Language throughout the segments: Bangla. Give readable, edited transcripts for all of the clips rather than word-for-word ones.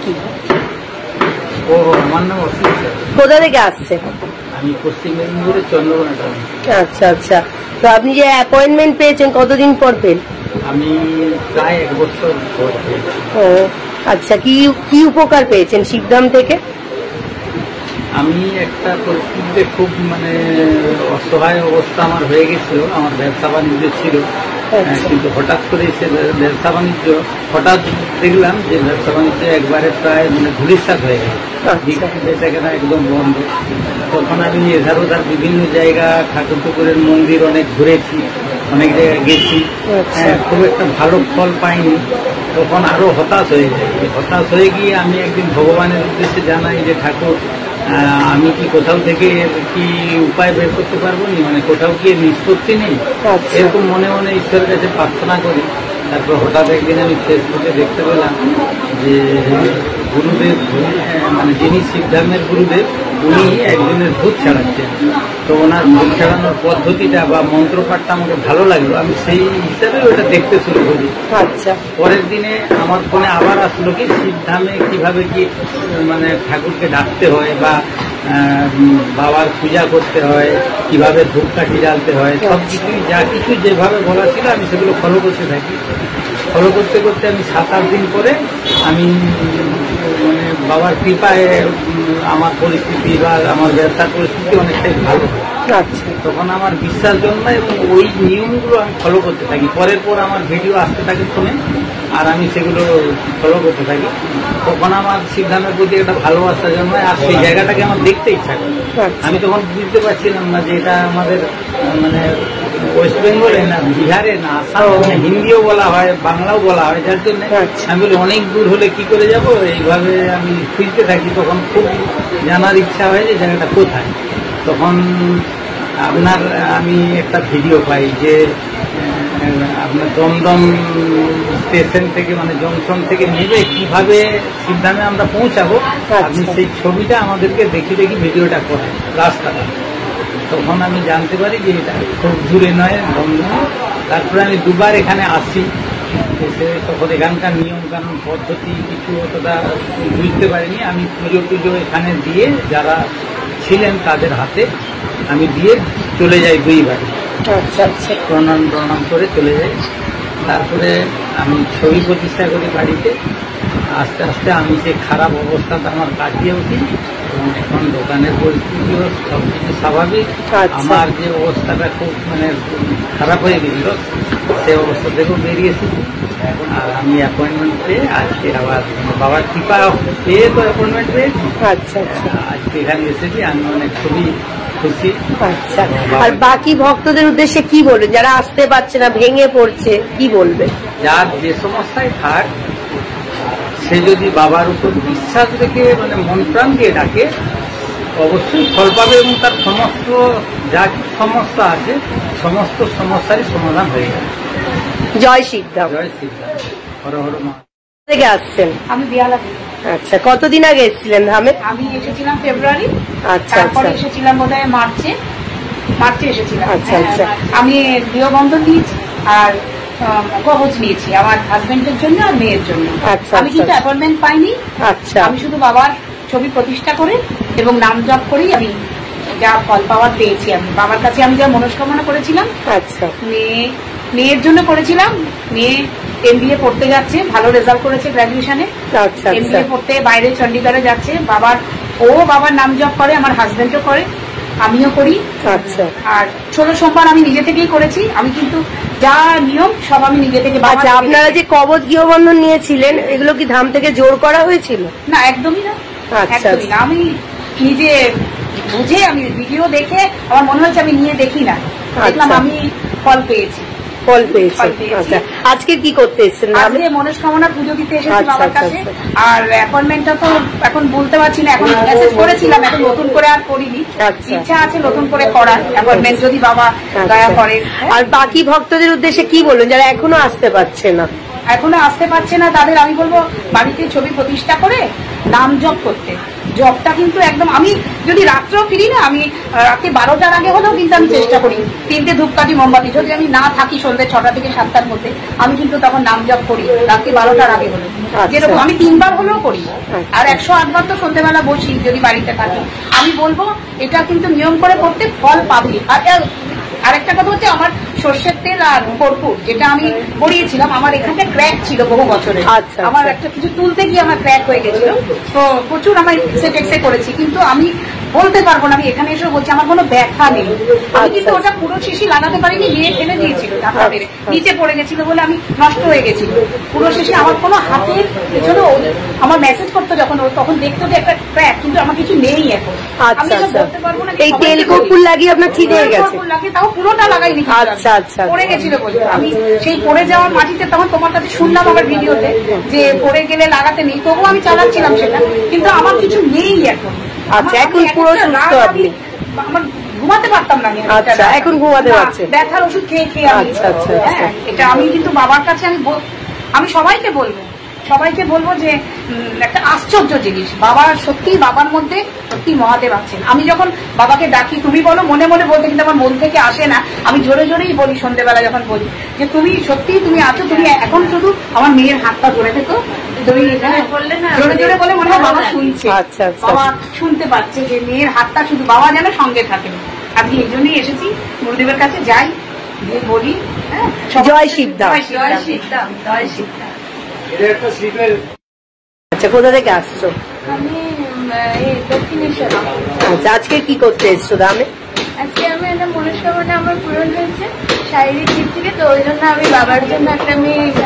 কি? ও আমার নাম অসিত। কোথা থেকে আসছে? আমি পশ্চিম মেদিনীপুরের চন্দ্রকোনা টাউন। আচ্ছা আচ্ছা, তো আপনি যে অ্যাপয়েন্টমেন্ট পেয়েছেন কতদিন পর পেন? আমি প্রায় 1 বছর পর। ও আচ্ছা, কি কি উপকার পেয়েছেন শিবধাম থেকে? আমি একটা পরিস্থিতিতে খুব মানে অসহায় অবস্থা আমার হয়ে গেছিল। আমার ব্যবসা বাণিজ্য ছিল, কিন্তু হঠাৎ করে সে ব্যবসা বাণিজ্য হঠাৎ দেখলাম যে ব্যবসা বাণিজ্য একবারে প্রায় মানে ধূলিসাৎ হয়ে গেল, বেচাকেনা একদম বন্ধ। তখন আমি এধার ওধার বিভিন্ন জায়গা ঠাকুর পুকুরের মন্দির অনেক ঘুরেছি, অনেক জায়গায় গেছি, খুব একটা ভালো ফল পাইনি। তখন আরো হতাশ হয়ে যায়। হতাশ হয়ে গিয়ে আমি একদিন ভগবানের উদ্দেশ্যে জানাই যে ঠাকুর, আমি কি কোথাও থেকে কি উপায় বের করতে পারবো না, মানে কোথাও কি নিষ্পত্তি নেই, এরকম মনে মনে ঈশ্বরের কাছে প্রার্থনা করি। তারপর হঠাৎ একদিন আমি ফেসবুকে দেখতে পেলাম যে গুরুদেব, মানে যিনি শিবধামের গুরুদেব, উনি একজনের ভূত ছাড়াচ্ছেন। তো ওনার ভূত ছাড়ানোর পদ্ধতিটা বা মন্ত্রপাঠটা আমাকে ভালো লাগলো, আমি সেই হিসাবে ওটা দেখতে শুরু করি। আচ্ছা, পরের দিনে আমার ফোনে আবার আসলো কি শিবধামে কিভাবে কি মানে ঠাকুরকে ডাকতে হয় বা বাবার পূজা করতে হয়, কিভাবে ধূপকাঠি জ্বালতে হয়, সব কিছুই যা কিছু যেভাবে বলা ছিল আমি সেগুলো ফলো করতে থাকি। ফলো করতে করতে আমি 7-8 দিন পরে আমি মানে বাবার কৃপায় আমার পরিস্থিতি বা আমার ব্যবসার পরিস্থিতি অনেকটাই ভালো হয়। তখন আমার বিশ্বাস জন্মায় এবং ওই নিয়মগুলো আমি ফলো করতে থাকি। পরের পর আমার ভিডিও আসতে থাকে ফোনে, আর আমি সেগুলো ফলো করতে থাকি। তখন আমার সিদ্ধান্তের প্রতি একটা ভালোবাসা জন্মায়, আর সেই জায়গাটাকে আমার দেখতে ইচ্ছা করে। আমি তখন বুঝতে পারছিলাম না যে এটা আমাদের মানে ওয়েস্ট বেঙ্গলে না বিহারে না আসাম, হিন্দিও বলা হয়, বাংলাও বলা হয়, যার জন্য আমি বলি অনেক দূর হলে কি করে যাব, এইভাবে আমি খুঁজতে থাকি। তখন খুব জানার ইচ্ছা হয় যে জায়গাটা কোথায়। তখন আপনার আমি একটা ভিডিও পাই যে আপনার দমদম স্টেশন থেকে মানে জংশন থেকে নেবে কিভাবে সিদ্ধামে আমরা পৌঁছাবো, আপনি সেই ছবিটা আমাদেরকে দেখি ভিডিওটা করেন রাস্তাটা। তখন আমি জানতে পারি যে এটা খুব দূরে নয়, দমদম। তারপরে আমি 2বার এখানে আসি, এসে তখন এখানকার নিয়ম কানুন পদ্ধতি কিছু অতটা বুঝতে পারিনি। আমি পুজো এখানে দিয়ে যারা ছিলেন তাদের হাতে আমি দিয়ে চলে যাই 2বার। প্রণাম করে চলে যাই। তারপরে আমি ছবি প্রতিষ্ঠা করি বাড়িতে। আস্তে আস্তে আমি যে খারাপ অবস্থাটা আমার কাটিয়ে উঠি এবং এখন দোকানের পরিস্থিতিও সব কিছু স্বাভাবিক। আমার যে অবস্থাটা খুব মানে খারাপ হয়ে গেছিল সে অবস্থা থেকেও বেরিয়েছি। আর আমি অ্যাপয়েন্টমেন্ট পেয়ে আজকে আবার বাবার কৃপা পেয়ে তো অ্যাপয়েন্টমেন্ট পেয়েছি। আজকে এখানে এসেছি, আমি অনেক খুবই খুশি। আচ্ছা, আর বাকি ভক্তদের উদ্দেশ্যে কি বলবেন যারা আসতে পারছে না, ভেঙে পড়ছে, কি বলবেন? যার যে সমস্যায় থাক সে যদি বাবার উপর বিশ্বাস রেখে মানে মন প্রাণ দিয়ে ডাকে অবশ্যই ফল পাবে এবং তার সমস্ত যা সমস্যা আছে সমস্ত সমস্যারই সমাধান হয়ে যাবে। জয় শিবধাম। জয় শিবধাম। হর হর মা। থেকে আসছেন? আমি বিয়ালা। আচ্ছা, কতদিন আগে এসেছিলেন ধামে? আমি এসেছিলাম ফেব্রুয়ারি। আচ্ছা, তারপরে এসেছিলাম বোধহয় মার্চে এসেছিলাম। আচ্ছা আচ্ছা, আমি গৃহবন্ধন নিয়েছি আর কবচ নিয়েছি আমার হাজবেন্ডের জন্য আর মেয়ের জন্য। আমি কিন্তু অ্যাপয়েন্টমেন্ট পাইনি। আচ্ছা, আমি শুধু বাবার ছবি প্রতিষ্ঠা করে এবং নাম জপ করেই আমি যা ফল পাওয়ার পেয়েছি। আমি বাবার কাছে আমি যা মনস্কামনা করেছিলাম, আচ্ছা, মেয়ের জন্য করেছিলাম। মেয়ে MBA পড়তে যাচ্ছে, ভালো রেজাল্ট করেছে গ্র্যাজুয়েশনে। MBA পড়তে বাইরে চণ্ডীগড়ে যাচ্ছে। বাবার নাম জপ করে, আমার হাজবেন্ডও করে, আমিও করি। আচ্ছা, আর 16 সোমবার আমি নিজে থেকেই করেছি। আমি কিন্তু যা নিয়ম সব আমি নিজে থেকে। আচ্ছা, আপনারা যে কবচ গৃহবন্ধন নিয়েছিলেন এগুলো কি ধাম থেকে জোর করা হয়েছিল? না, একদমই না, একদমই না। আমি নিজে বুঝে, আমি ভিডিও দেখে আমার মনে হচ্ছে আমি নিয়ে দেখি না, দেখলাম আমি ফল পেয়েছি। আচ্ছা, আজকে কি করতে এসেছেন? আজকে মনস্কামনা পুজো দিতে এসেছি বাবার কাছে। আর অ্যাপয়েন্টমেন্টটা তো এখন বলতে পারছি না, এখন মেসেজ করেছিলাম, এখন নতুন করে আর করিনি। ইচ্ছা আছে নতুন করে করার অ্যাপয়েন্টমেন্ট যদি বাবা দয়া করে। আর বাকি ভক্তদের উদ্দেশ্যে কি বলবেন যারা এখনো আসতে পারছে না? তাদের আমি বলবো বাড়িতে ছবি প্রতিষ্ঠা করে নাম জপ করতে। জবটা কিন্তু একদম, আমি যদি রাত্রেও ফিরি না, আমি রাতে 12টার আগে হলেও কিন্তু আমি চেষ্টা করি 3টে ধূপকাঠি মোমবাতি, যদি আমি না থাকি সন্ধ্যে 6টা থেকে 7টার মধ্যে, আমি কিন্তু তখন নাম জপ করি রাতে 12টার আগে হলে, যেরকম আমি 3বার হলেও করি। আর 108 বার তো সন্ধ্যেবেলা বসি যদি বাড়িতে থাকি। আমি বলবো এটা কিন্তু নিয়ম করে করতে ফল পাবে। আর আরেকটা কথা হচ্ছে, আমার সর্ষের তেল আর কর্পূর যেটা আমি পরিয়েছিলাম, আমার এখানে ক্র্যাক ছিল বহু বছরে, আমার একটা কিছু তুলতে গিয়ে আমার ক্র্যাক হয়ে গেছিল, তো প্রচুর আমার এক্সে করেছি, কিন্তু আমি বলতে পারবো না, আমি এখানে এসে বলছি আমার কোনো ব্যথা নেই। আমি কিন্তু ওটা পুরো শিশি লাগাতে পারিনি, নিয়ে ফেলে দিয়েছিল, ধাক্কা মেরে নিচে পড়ে গেছিল বলে আমি নষ্ট হয়ে গেছিল পুরো শিশি। আমার কোনো হাতের পেছনে আমার মেসেজ করতো যখন, তখন দেখতো যে একটা ক্র্যাক, কিন্তু আমার কিছু নেই এখন। আমি বলতে পারবো না এই তেল কর্পূর লাগিয়ে আপনার ঠিক হয়ে গেছে, তাও পুরোটা লাগাইনি, পড়ে গেছিল বলে। আমি সেই পড়ে যাওয়ার মাটিতে তখন তোমার কাছে শুনলাম আমার ভিডিওতে যে পড়ে গেলে লাগাতে নেই, তবুও আমি চালাচ্ছিলাম সেটা, কিন্তু আমার কিছু নেই এখন। আচ্ছা, এখন পুরো সুস্থ আপনি? আমার ঘুমাতে পারতাম না। আচ্ছা, এখন ঘুমাতে পারছে? ব্যথার ওষুধ খেয়ে খেয়ে আমি। হ্যাঁ, এটা আমি কিন্তু বাবার কাছে আমি সবাইকে বলবো যে একটা আশ্চর্য জিনিস, বাবার সত্যি, বাবার মধ্যে সত্যি মহাদেব আছেন। আমি যখন বাবাকে ডাকি, তুমি বলো মনে মনে বলতে, কিন্তু আমার মন থেকে আসে না, আমি জোরে জোরেই বলি সন্ধ্যেবেলা যখন বলি যে তুমি সত্যি, তুমি আছো, তুমি এখন শুধু আমার মেয়ের হাতটা ধরে থেকো, তুমি জোরে জোরে বলে মনে হয় বাবা শুনছে, বাবা শুনতে পাচ্ছে যে মেয়ের হাতটা শুধু বাবা যেন সঙ্গে থাকে। আমি এই জন্যই এসেছি, গুরুদেবের কাছে যাই, গিয়ে বলি জয় শিবধাম, জয় শিবধাম, জয় শিবধাম। আচ্ছা, কোথা থেকে আসছো? আমি দক্ষিণেশ্বর। আচ্ছা, আজকে কি করতে এসছো দামে? আজকে আমি একটা মনস্কামনা আমার পূরণ হয়েছে শারীরিক দিক থেকে, তো ওই জন্য আমি বাবার জন্য একটা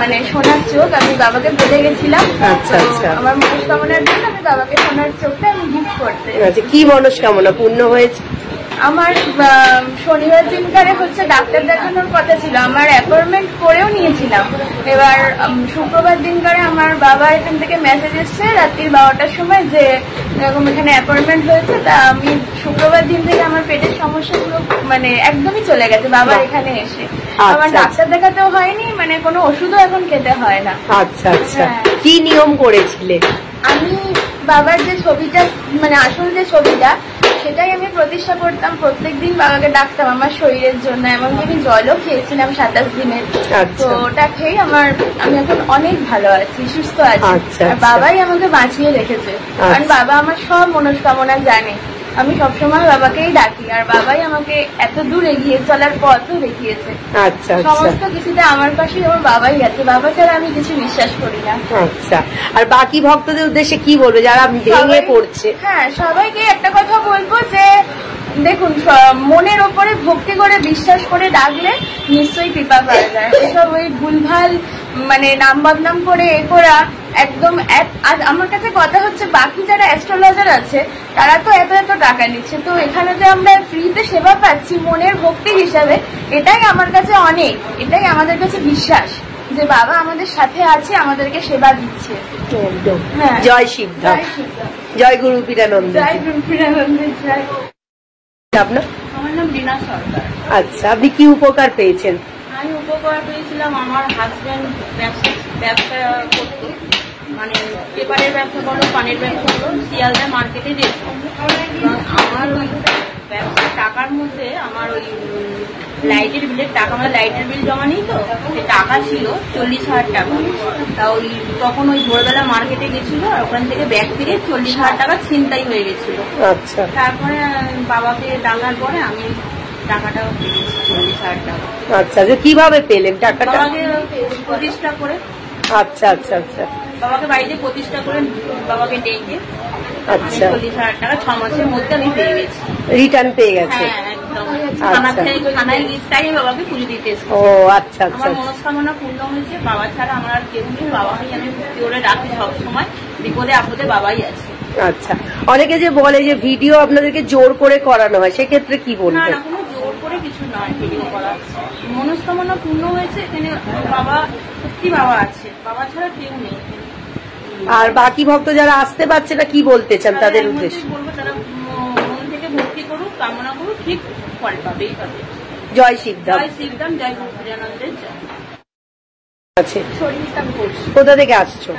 মানে সোনার চোখ আমি বাবাকে বলে গেছিলাম। আচ্ছা আচ্ছা, আমার মনস্কামনার জন্য আমি বাবাকে সোনার চোখটা আমি গিফট করতে। আচ্ছা, কি মনস্কামনা পূর্ণ হয়েছে? আমার শনিবার দিনকারে হচ্ছে ডাক্তার দেখানোর কথা ছিল, আমার অ্যাপয়েন্টমেন্ট করেও নিয়েছিলাম। এবার শুক্রবার দিনকারে আমার বাবা এখান থেকে মেসেজ এসছে রাত্রি 12টার সময় যে এরকম এখানে অ্যাপয়েন্টমেন্ট হয়েছে। তা আমি শুক্রবার দিন থেকে আমার পেটের সমস্যাগুলো মানে একদমই চলে গেছে বাবার এখানে এসে। আমার ডাক্তার দেখাতেও হয়নি, মানে কোনো ওষুধও এখন খেতে হয় না। আচ্ছা আচ্ছা, কি নিয়ম করেছিলে? আমি বাবার যে ছবিটা, মানে আসল যে ছবিটা, সেটাই আমি প্রতিষ্ঠা করতাম, প্রত্যেকদিন বাবাকে ডাকতাম আমার শরীরের জন্য, এমনকি আমি জলও খেয়েছিলাম 27 দিনের। তো ওটা খেয়ে আমি এখন অনেক ভালো আছি, সুস্থ আছি। আর বাবাই আমাকে বাঁচিয়ে রেখেছে, কারণ বাবা আমার সব মনস্কামনা জানে। আমি সবসময় বাবাকেই ডাকি, আর বাবাই আমাকে এত দূর এগিয়ে চলার পথও দেখিয়েছে। সমস্ত কিছুতে আমার পাশে আমার বাবাই আছে, বাবা ছাড়া আমি কিছু বিশ্বাস করি না। আচ্ছা, আর বাকি ভক্তদের উদ্দেশ্যে কি বলবে যারা ভেঙে পড়ছে? হ্যাঁ, সবাইকে একটা কথা বলবো যে দেখুন, মনের ওপরে ভক্তি করে বিশ্বাস করে ডাকলে নিশ্চয়ই কৃপা পাওয়া যায়। এসব ওই ভুলভাল মানে নাম বদনাম করে এ করা একদম। আর আমার কাছে কথা হচ্ছে, বাকি যারা অ্যাস্ট্রোলজার আছে তারা তো এত এত টাকা নিচ্ছে, তো এখানে যে আমরা ফ্রিতে সেবা পাচ্ছি মনের ভক্তি হিসাবে, এটাই আমার কাছে অনেক, এটাই আমাদের কাছে বিশ্বাস যে বাবা আমাদের সাথে আছে, আমাদেরকে সেবা দিচ্ছে। জয় শিবধাম, জয় গুরু পীরানন্দ, জয় গুরু পীরানন্দ, জয়। আপনার? আমার নাম রিনা সরকার। আচ্ছা, আপনি কি উপকার পেয়েছেন? আমি উপকার পেয়েছিলাম, আমার হাজবেন্ড ব্যবসা করতো, মানে পেপারের ব্যবসা করলো, পানের ব্যবসা করলো, শিয়ালদা মার্কেটে যেত। আমার ওই ব্যবসার টাকার মধ্যে আমার ওই লাইটের বিলের টাকা, আমরা লাইটের বিল জমা নিই, তো সে টাকা ছিল 40,000 টাকা। তা ওই তখন ওই ভোরবেলা মার্কেটে গেছিল, আর ওখান থেকে ব্যাগ থেকে 40,000 টাকা ছিনতাই হয়ে গেছিল। আচ্ছা, তারপরে বাবাকে ডাকার পরে আমি টাকাটাও পেয়েছি, 40,000 টাকা। আচ্ছা, যে কিভাবে পেলেন টাকাটা? বাবাকে প্রতিষ্ঠা করে। আচ্ছা আচ্ছা আচ্ছা, বাবাকে বাড়িতে প্রতিষ্ঠা করে বাবাকে ডেকে আচ্ছা 40,000 টাকা 6 মাসের মধ্যে আমি পেয়ে গেছি, রিটার্ন পেয়ে গেছে। হ্যাঁ, একদম। থানায় গিয়ে বাবাকে পুজো দিতে এসেছি। ও আচ্ছা আচ্ছা, আমার মনস্কামনা পূর্ণ হয়েছে। বাবা ছাড়া আমার আর কেউ নেই, বাবাকেই আমি ভক্তি করে রাখি সবসময়, বিপদে আপদে বাবাই আছে। আচ্ছা, অনেকে যে বলে যে ভিডিও আপনাদেরকে জোর করে করানো হয়, সেক্ষেত্রে কি বলবেন? না, কোনো জোর করে কিছু নয় ভিডিও করা, মনস্কামনা পূর্ণ হয়েছে। এখানে বাবা সত্যি বাবা আছে, বাবা ছাড়া কেউ নেই। আর বাকি ভক্ত যারা আসতে পারছে না, কি বলতে চান তাদের উদ্দেশ্যে? বলবো তারা মন থেকে ভক্তি করুক, কামনা করুক, ঠিক ফল পাবেই পাবে। জয় শিবধাম, জয় শিবধাম, জয় গুরু পীরানন্দের জয়। আছে। কোথা থেকে আসছো?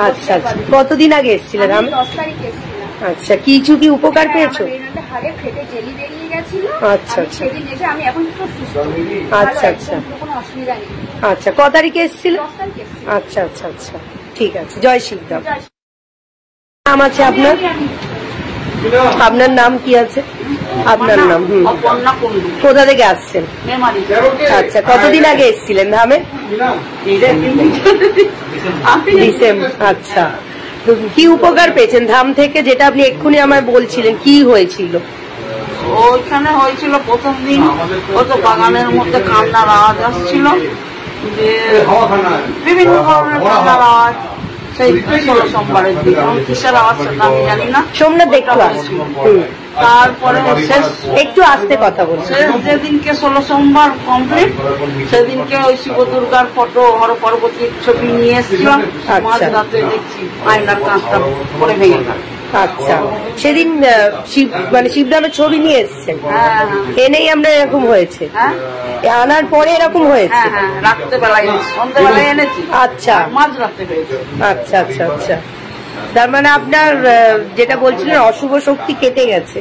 আচ্ছা আচ্ছা, কতদিন আগে এসেছিলেন? 10 তারিখ এসেছিলাম। আচ্ছা, কিছু কি উপকার পেয়েছো? হাড়ে ফেটে জেলি বেরিয়ে গেছিল। আচ্ছা আচ্ছা আমি এখন খুব সুস্থ। আচ্ছা আচ্ছা কোনো অসুবিধা নেই। আচ্ছা, ক তারিখে এসেছিল? 10 তারিখ এসেছিলাম। আচ্ছা আচ্ছা আচ্ছা, ঠিক আছে। জয় শিবধাম। নাম আছে আপনার? আপনার নাম কি আছে? আপনার নাম? কোথা থেকে আসছেন? আচ্ছা, কতদিন আগে এসেছিলেন ধামে? ডিসেম্বর। আচ্ছা, কি উপকার পেয়েছেন ধাম থেকে, যেটা আপনি এক্ষুনি আমায় বলছিলেন? কি হয়েছিল? ওইখানে হয়েছিল প্রথম দিন, ও তো বাগানের মধ্যে কান্নার আওয়াজ আসছিল, যে বিভিন্ন ধরনের কান্নার আওয়াজ। সেই 16 সোমবারের দিন কিসের আওয়াজ সেটা আমি জানি না। সোমনাথ দেখতে আসছিল। তারপরে শেষ, একটু আস্তে কথা বলছি। শেষ যেদিনকে 16 সোমবার কমপ্লিট, সেদিনকে ওই শিব দুর্গার ফটো, হর পার্বতীর ছবি নিয়ে এসেছিলাম। মাঝরাতে দেখছি আয়নার কাঁচটা পরে ভেঙে গেল। আচ্ছা, সেদিন মানে শিবধামের ছবি নিয়ে এসছেন? এনেই আমরা এরকম হয়েছে? আনার পরে এরকম হয়েছে? রাত্রেবেলায় এনেছি, সন্ধ্যেবেলায় এনেছি। আচ্ছা, মাঝরাতে হয়েছে। আচ্ছা আচ্ছা আচ্ছা, তার মানে আপনার যেটা বলছিলেন অশুভ শক্তি কেটে গেছে,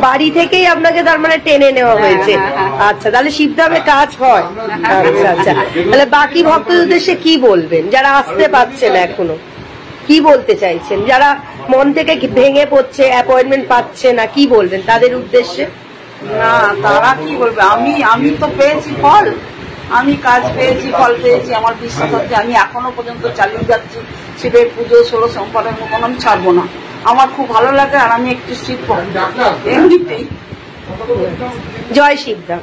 বাড়ি থেকেই আপনাকে তার মানে টেনে নেওয়া হয়েছে। আচ্ছা, তাহলে শিবধামে কাজ হয়। আচ্ছা আচ্ছা, তাহলে বাকি ভক্তদের উদ্দেশ্যে কি বলবেন যারা আসতে পারছে না এখনো? কি বলতে চাইছেন যারা মন থেকে ভেঙে পড়ছে, অ্যাপয়েন্টমেন্ট পাচ্ছে না, কি বলবেন তাদের উদ্দেশ্যে? না, তারা কি বলবে? আমি তো পেয়েছি ফল, আমি কাজ পেয়েছি, ফল পেয়েছি। আমার বিশ্বাস হচ্ছে আমি এখনো পর্যন্ত চালিয়ে যাচ্ছি। শিবের পুজো 16 সোমবারের মতন আমি ছাড়বো না। আমার খুব ভালো লাগে, আর আমি একটু শিব এমনিতেই। জয় শিবধাম।